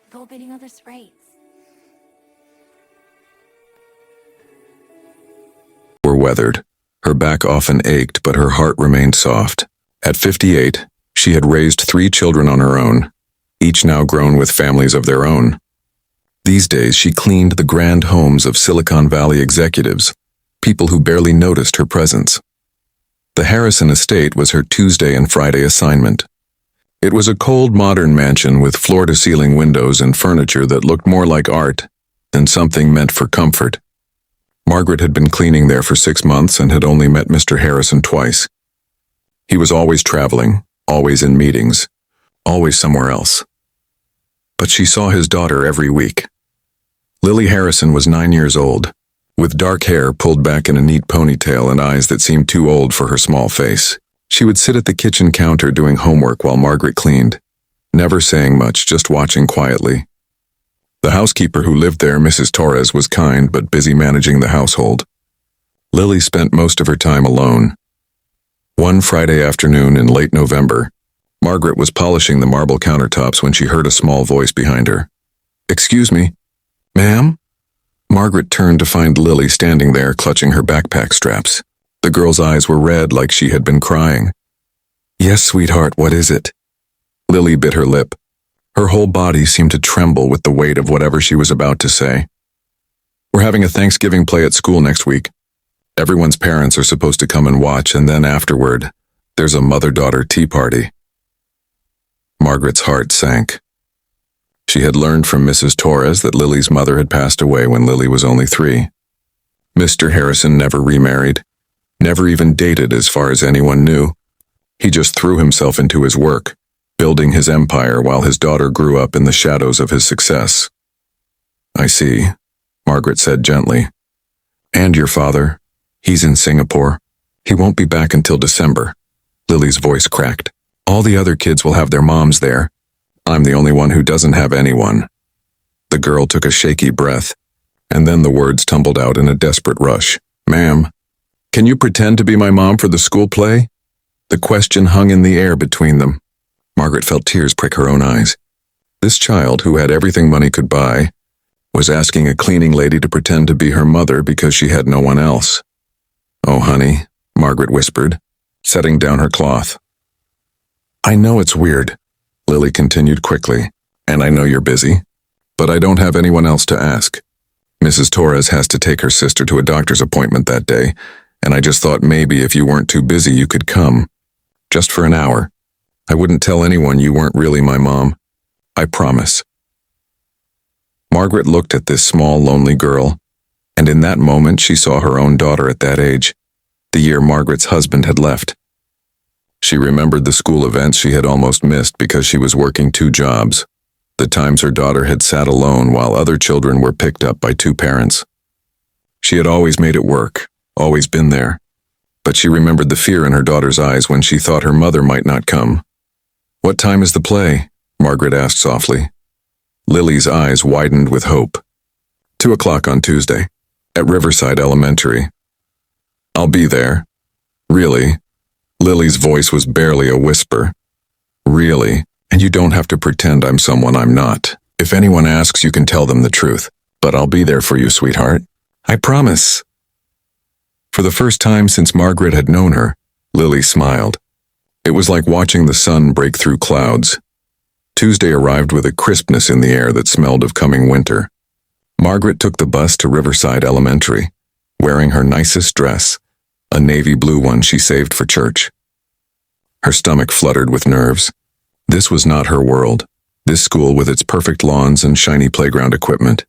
Goalbidding other sprays. Were weathered. Her back often ached, but her heart remained soft. At 58, she had raised 3 children on her own, each now grown with families of their own. These days, she cleaned the grand homes of Silicon Valley executives, people who barely noticed her presence. The Harrison estate was her Tuesday and Friday assignment. It was a cold, modern mansion with floor-to-ceiling windows and furniture that looked more like art than something meant for comfort. Margaret had been cleaning there for 6 months and had only met Mr. Harrison twice. He was always traveling, always in meetings, always somewhere else. But she saw his daughter every week. Lily Harrison was 9 years old, with dark hair pulled back in a neat ponytail and eyes that seemed too old for her small face. She would sit at the kitchen counter doing homework while Margaret cleaned, never saying much, just watching quietly. The housekeeper who lived there, Mrs. Torres, was kind but busy managing the household. Lily spent most of her time alone. One Friday afternoon in late November, Margaret was polishing the marble countertops when she heard a small voice behind her. "Excuse me, ma'am?" Margaret turned to find Lily standing there clutching her backpack straps. The girl's eyes were red like she had been crying. "Yes, sweetheart, what is it?" Lily bit her lip. Her whole body seemed to tremble with the weight of whatever she was about to say. "We're having a Thanksgiving play at school next week. Everyone's parents are supposed to come and watch, and then afterward, there's a mother-daughter tea party." Margaret's heart sank. She had learned from Mrs. Torres that Lily's mother had passed away when Lily was only 3. Mr. Harrison never remarried, never even dated as far as anyone knew. He just threw himself into his work, building his empire while his daughter grew up in the shadows of his success. "I see," Margaret said gently. "And your father? He's in Singapore. He won't be back until December." Lily's voice cracked. "All the other kids will have their moms there. I'm the only one who doesn't have anyone." The girl took a shaky breath, and then the words tumbled out in a desperate rush. "Ma'am, can you pretend to be my mom for the school play?" The question hung in the air between them. Margaret felt tears prick her own eyes. This child, who had everything money could buy, was asking a cleaning lady to pretend to be her mother because she had no one else. "Oh, honey," Margaret whispered, setting down her cloth. "I know it's weird," Lily continued quickly, "and I know you're busy, but I don't have anyone else to ask. Mrs. Torres has to take her sister to a doctor's appointment that day, and I just thought maybe if you weren't too busy you could come. Just for an hour. I wouldn't tell anyone you weren't really my mom. I promise." Margaret looked at this small, lonely girl, and in that moment she saw her own daughter at that age, the year Margaret's husband had left. She remembered the school events she had almost missed because she was working 2 jobs, the times her daughter had sat alone while other children were picked up by 2 parents. She had always made it work, always been there, but she remembered the fear in her daughter's eyes when she thought her mother might not come. "What time is the play?" Margaret asked softly. Lily's eyes widened with hope. 2 o'clock on Tuesday, at Riverside Elementary. "I'll be there." "Really?" Lily's voice was barely a whisper. "Really? And you don't have to pretend I'm someone I'm not. If anyone asks, you can tell them the truth. But I'll be there for you, sweetheart. I promise." For the first time since Margaret had known her, Lily smiled. It was like watching the sun break through clouds. Tuesday arrived with a crispness in the air that smelled of coming winter. Margaret took the bus to Riverside Elementary, wearing her nicest dress, a navy blue one she saved for church. Her stomach fluttered with nerves. This was not her world, this school with its perfect lawns and shiny playground equipment.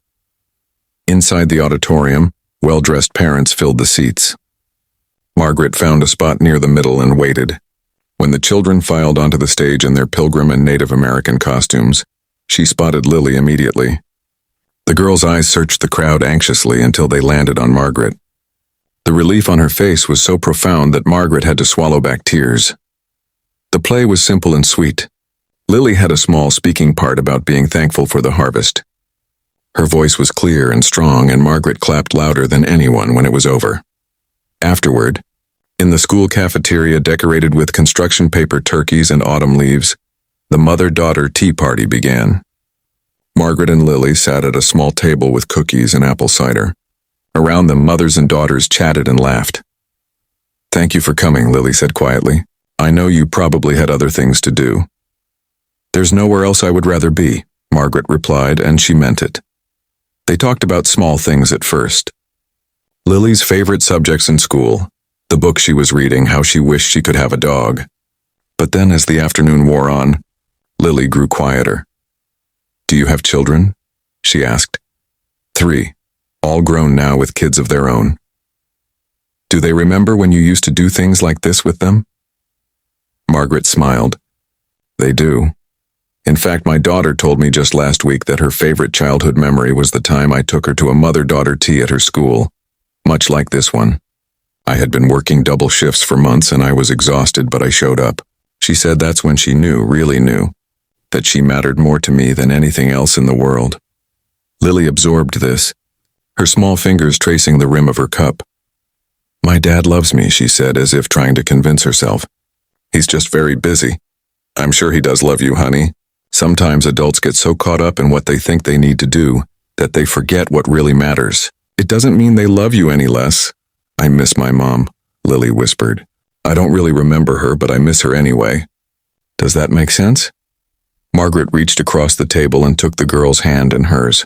Inside the auditorium, well-dressed parents filled the seats. Margaret found a spot near the middle and waited. When the children filed onto the stage in their Pilgrim and Native American costumes, she spotted Lily immediately. The girl's eyes searched the crowd anxiously until they landed on Margaret. The relief on her face was so profound that Margaret had to swallow back tears. The play was simple and sweet. Lily had a small speaking part about being thankful for the harvest. Her voice was clear and strong, and Margaret clapped louder than anyone when it was over. Afterward, in the school cafeteria decorated with construction paper turkeys and autumn leaves, the mother-daughter tea party began. Margaret and Lily sat at a small table with cookies and apple cider. Around them, mothers and daughters chatted and laughed. "Thank you for coming," Lily said quietly. "I know you probably had other things to do." "There's nowhere else I would rather be," Margaret replied, and she meant it. They talked about small things at first. Lily's favorite subjects in school, the book she was reading, how she wished she could have a dog. But then as the afternoon wore on, Lily grew quieter. "Do you have children?" she asked. "3, all grown now with kids of their own." "Do they remember when you used to do things like this with them?" Margaret smiled. "They do. In fact, my daughter told me just last week that her favorite childhood memory was the time I took her to a mother-daughter tea at her school, much like this one. I had been working double shifts for months and I was exhausted, but I showed up. She said that's when she knew, really knew, that she mattered more to me than anything else in the world." Lily absorbed this, her small fingers tracing the rim of her cup. "My dad loves me," she said, as if trying to convince herself. "He's just very busy. I'm sure he does love you, honey. Sometimes adults get so caught up in what they think they need to do that they forget what really matters. It doesn't mean they love you any less." "I miss my mom," Lily whispered. "I don't really remember her, but I miss her anyway." "Does that make sense?" Margaret reached across the table and took the girl's hand in hers.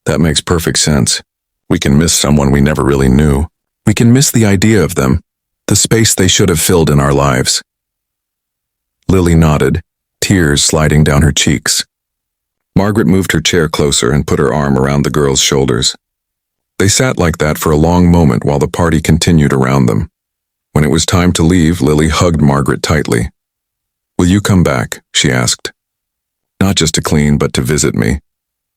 "That makes perfect sense. We can miss someone we never really knew. We can miss the idea of them, the space they should have filled in our lives." Lily nodded, tears sliding down her cheeks. Margaret moved her chair closer and put her arm around the girl's shoulders. They sat like that for a long moment while the party continued around them. When it was time to leave, Lily hugged Margaret tightly. "Will you come back?" she asked. "Not just to clean, but to visit me.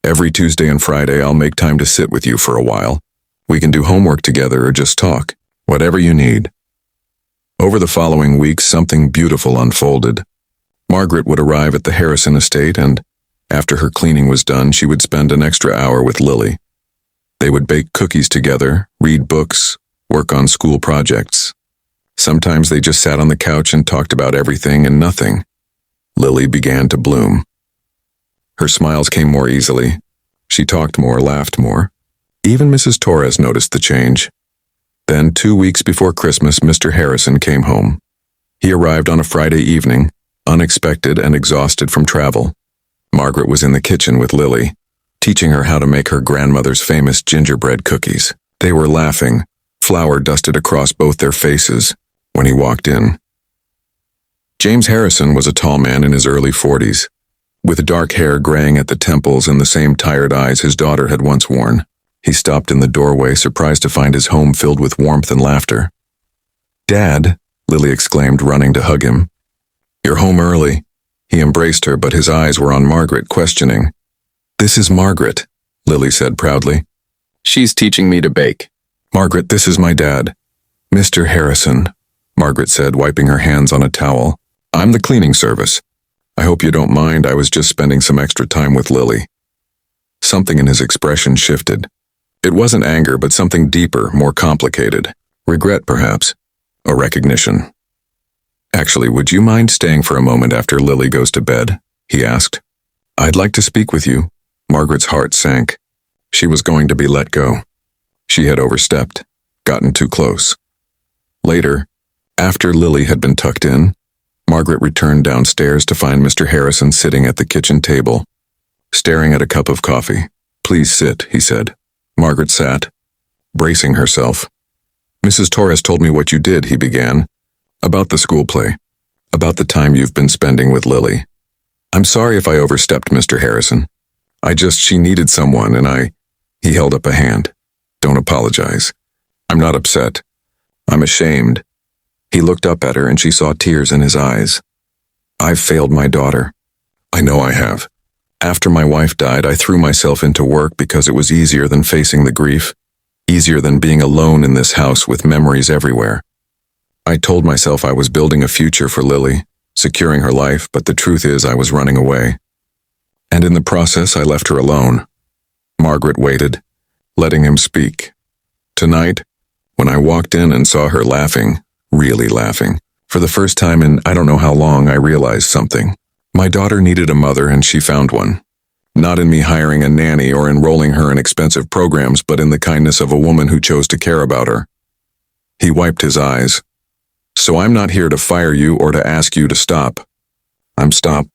Every Tuesday and Friday I'll make time to sit with you for a while. We can do homework together or just talk, whatever you need." Over the following weeks, something beautiful unfolded. Margaret would arrive at the Harrison estate and, after her cleaning was done, she would spend an extra hour with Lily. They would bake cookies together, read books, work on school projects. Sometimes they just sat on the couch and talked about everything and nothing. Lily began to bloom. Her smiles came more easily. She talked more, laughed more. Even Mrs. Torres noticed the change. Then, 2 weeks before Christmas, Mr. Harrison came home. He arrived on a Friday evening, unexpected and exhausted from travel. Margaret was in the kitchen with Lily, teaching her how to make her grandmother's famous gingerbread cookies. They were laughing, flour dusted across both their faces, when he walked in. James Harrison was a tall man in his early 40s, with dark hair graying at the temples and the same tired eyes his daughter had once worn. He stopped in the doorway, surprised to find his home filled with warmth and laughter. "Dad," Lily exclaimed, running to hug him. "You're home early." He embraced her, but his eyes were on Margaret, questioning. "This is Margaret," Lily said proudly. "She's teaching me to bake." "Margaret, this is my dad, Mr. Harrison," Margaret said, wiping her hands on a towel. "I'm the cleaning service. I hope you don't mind, I was just spending some extra time with Lily." Something in his expression shifted. It wasn't anger, but something deeper, more complicated. Regret, perhaps. Or recognition. "Actually, would you mind staying for a moment after Lily goes to bed?" he asked. "I'd like to speak with you." Margaret's heart sank. She was going to be let go. She had overstepped, gotten too close. Later, after Lily had been tucked in, Margaret returned downstairs to find Mr. Harrison sitting at the kitchen table, staring at a cup of coffee. "Please sit," he said. Margaret sat, bracing herself. "Mrs. Torres told me what you did," he began. "About the school play. About the time you've been spending with Lily. I'm sorry if I overstepped, Mr. Harrison. She needed someone and He held up a hand. "Don't apologize. I'm not upset. I'm ashamed." He looked up at her and she saw tears in his eyes. "I've failed my daughter. I know I have. After my wife died, I threw myself into work because it was easier than facing the grief, easier than being alone in this house with memories everywhere. I told myself I was building a future for Lily, securing her life, but the truth is I was running away. And in the process, I left her alone." Margaret waited, letting him speak. Tonight, when I walked in and saw her laughing, really laughing, for the first time in I don't know how long, I realized something. My daughter needed a mother and she found one. Not in me hiring a nanny or enrolling her in expensive programs, but in the kindness of a woman who chose to care about her. He wiped his eyes. So I'm not here to fire you or to ask you to stop. Stop.